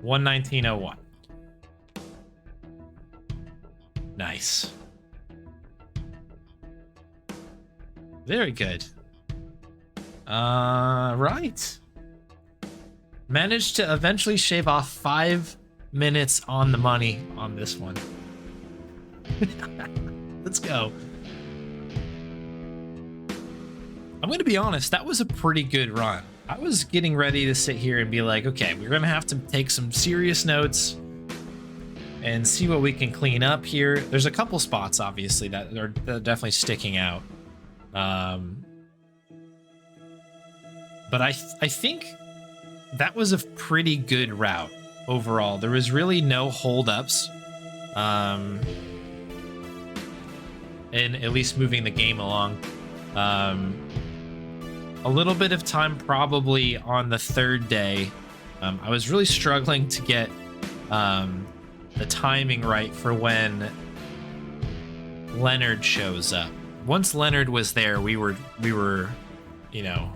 1:19:01. Nice. Very good. Right. Managed to eventually shave off 5 minutes on the money on this one. Let's go. I'm going to be honest, that was a pretty good run. I was getting ready to sit here and be like, okay, we're going to have to take some serious notes and see what we can clean up here. There's a couple spots, obviously, that are definitely sticking out. But I think that was a pretty good route overall. There was really no holdups. In at least moving the game along. A little bit of time probably on the third day. I was really struggling to get the timing right for when Leonard shows up. Once Leonard was there, we were, you know,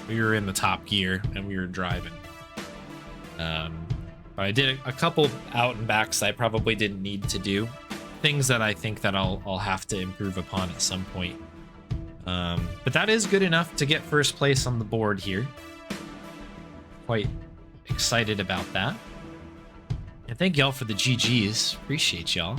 we were in the top gear and we were driving. But I did a couple out and backs that I probably didn't need to do. Things that I think that I'll have to improve upon at some point. But that is good enough to get first place on the board here. Quite excited about that. And thank y'all for the GGs. Appreciate y'all.